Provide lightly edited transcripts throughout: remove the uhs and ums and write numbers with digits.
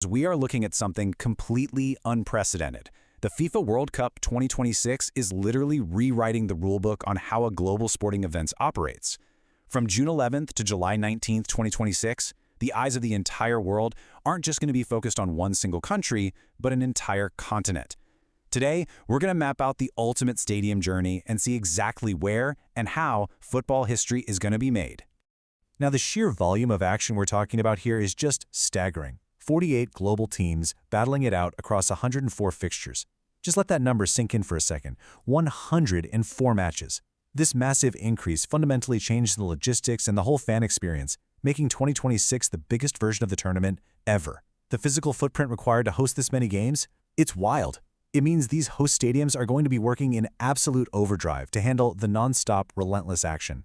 We are looking at something completely unprecedented. The FIFA World Cup 2026 is literally rewriting the rulebook on how a global sporting event operates. From June 11th to July 19th, 2026, the eyes of the entire world aren't just going to be focused on one single country, but an entire continent. Today, we're going to map out the ultimate stadium journey and see exactly where and how football history is going to be made. Now, the sheer volume of action we're talking about here is just staggering. 48 global teams battling it out across 104 fixtures. Just let that number sink in for a second. 104 matches. This massive increase fundamentally changed the logistics and the whole fan experience, making 2026 the biggest version of the tournament ever. The physical footprint required to host this many games? It's wild. It means these host stadiums are going to be working in absolute overdrive to handle the non-stop, relentless action.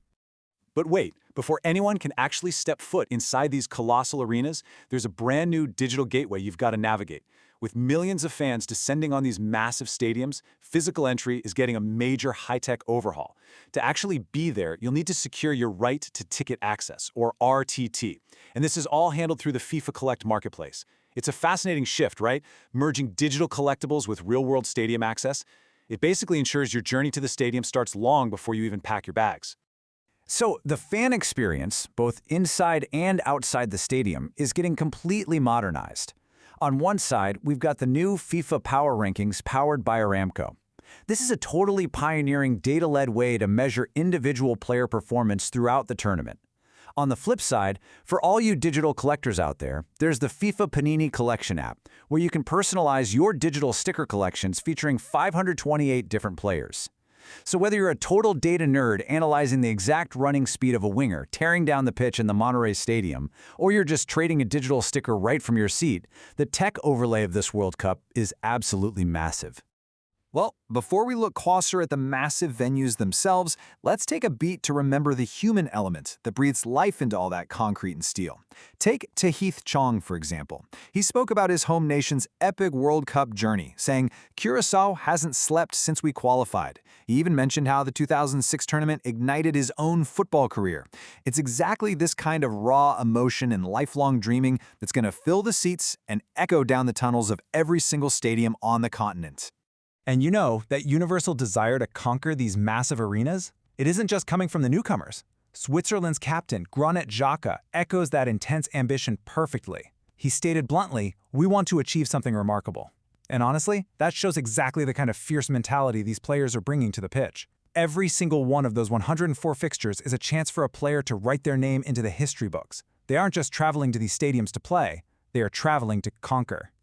But wait, before anyone can actually step foot inside these colossal arenas, there's a brand new digital gateway you've got to navigate. With millions of fans descending on these massive stadiums, physical entry is getting a major high-tech overhaul. To actually be there, you'll need to secure your right to ticket access, or RTT. And this is all handled through the FIFA Collect marketplace. It's a fascinating shift, right? Merging digital collectibles with real-world stadium access. It basically ensures your journey to the stadium starts long before you even pack your bags. So the fan experience, both inside and outside the stadium, is getting completely modernized. On one side, we've got the new FIFA Power Rankings powered by Aramco. This is a totally pioneering data-led way to measure individual player performance throughout the tournament. On the flip side, for all you digital collectors out there, there's the FIFA Panini Collection app, where you can personalize your digital sticker collections featuring 528 different players. So whether you're a total data nerd analyzing the exact running speed of a winger tearing down the pitch in the Monterrey Stadium, or you're just trading a digital sticker right from your seat, the tech overlay of this World Cup is absolutely massive. Well, before we look closer at the massive venues themselves, let's take a beat to remember the human element that breathes life into all that concrete and steel. Take Tahith Chong, for example. He spoke about his home nation's epic World Cup journey, saying, "Curaçao hasn't slept since we qualified." He even mentioned how the 2006 tournament ignited his own football career. It's exactly this kind of raw emotion and lifelong dreaming that's going to fill the seats and echo down the tunnels of every single stadium on the continent. And you know, that universal desire to conquer these massive arenas? It isn't just coming from the newcomers. Switzerland's captain, Granit Xhaka, echoes that intense ambition perfectly. He stated bluntly, "We want to achieve something remarkable." And honestly, that shows exactly the kind of fierce mentality these players are bringing to the pitch. Every single one of those 104 fixtures is a chance for a player to write their name into the history books. They aren't just traveling to these stadiums to play, they are traveling to conquer.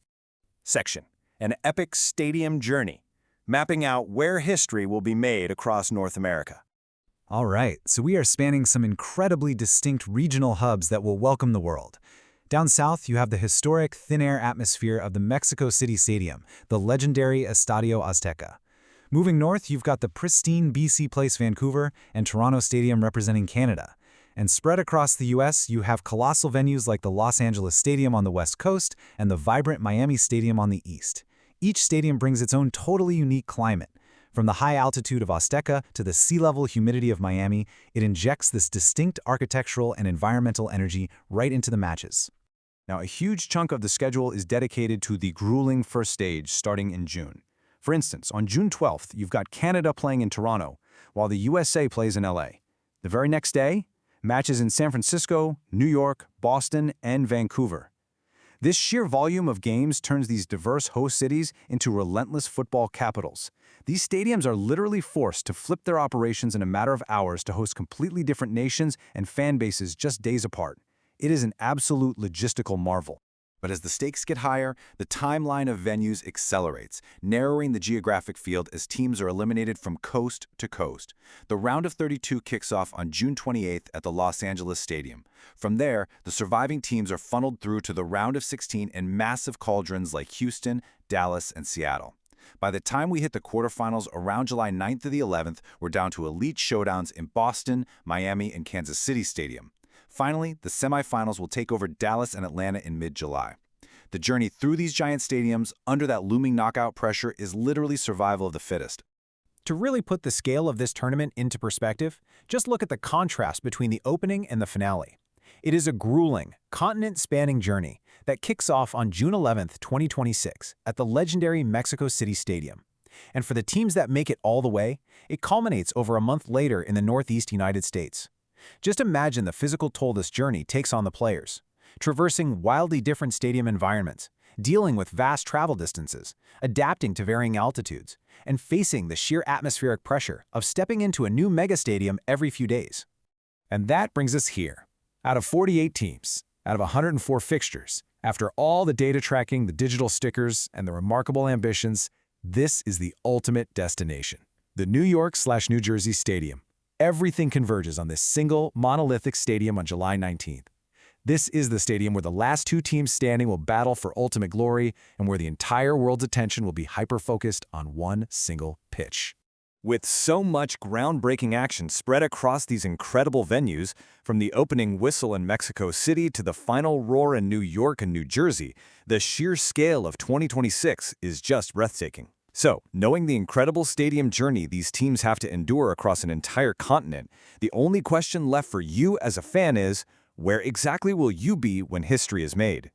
Section: An epic stadium journey, mapping out where history will be made across North America. All right, so we are spanning some incredibly distinct regional hubs that will welcome the world. Down south, you have the historic thin-air atmosphere of the Mexico City Stadium, the legendary Estadio Azteca. Moving north, you've got the pristine BC Place Vancouver and Toronto Stadium representing Canada. And spread across the U.S., you have colossal venues like the Los Angeles Stadium on the west coast and the vibrant Miami Stadium on the east. Each stadium brings its own totally unique climate. From the high altitude of Azteca to the sea-level humidity of Miami, it injects this distinct architectural and environmental energy right into the matches. Now, a huge chunk of the schedule is dedicated to the grueling first stage starting in June. For instance, on June 12th, you've got Canada playing in Toronto, while the USA plays in LA. The very next day, matches in San Francisco, New York, Boston, and Vancouver. This sheer volume of games turns these diverse host cities into relentless football capitals. These stadiums are literally forced to flip their operations in a matter of hours to host completely different nations and fan bases just days apart. It is an absolute logistical marvel. But as the stakes get higher, the timeline of venues accelerates, narrowing the geographic field as teams are eliminated from coast to coast. The round of 32 kicks off on June 28th at the Los Angeles Stadium. From there, the surviving teams are funneled through to the round of 16 in massive cauldrons like Houston, Dallas, and Seattle. By the time we hit the quarterfinals around July 9th to the 11th, we're down to elite showdowns in Boston, Miami, and Kansas City Stadium. Finally, the semifinals will take over Dallas and Atlanta in mid-July. The journey through these giant stadiums, under that looming knockout pressure, is literally survival of the fittest. To really put the scale of this tournament into perspective, just look at the contrast between the opening and the finale. It is a grueling, continent-spanning journey that kicks off on June 11, 2026, at the legendary Mexico City Stadium. And for the teams that make it all the way, it culminates over a month later in the Northeast United States. Just imagine the physical toll this journey takes on the players. Traversing wildly different stadium environments, dealing with vast travel distances, adapting to varying altitudes, and facing the sheer atmospheric pressure of stepping into a new megastadium every few days. And that brings us here. Out of 48 teams, out of 104 fixtures, after all the data tracking, the digital stickers, and the remarkable ambitions, this is the ultimate destination. The New York/New Jersey Stadium. Everything converges on this single, monolithic stadium on July 19th. This is the stadium where the last two teams standing will battle for ultimate glory and where the entire world's attention will be hyper-focused on one single pitch. With so much groundbreaking action spread across these incredible venues, from the opening whistle in Mexico City to the final roar in New York and New Jersey, the sheer scale of 2026 is just breathtaking. So, knowing the incredible stadium journey these teams have to endure across an entire continent, the only question left for you as a fan is, where exactly will you be when history is made?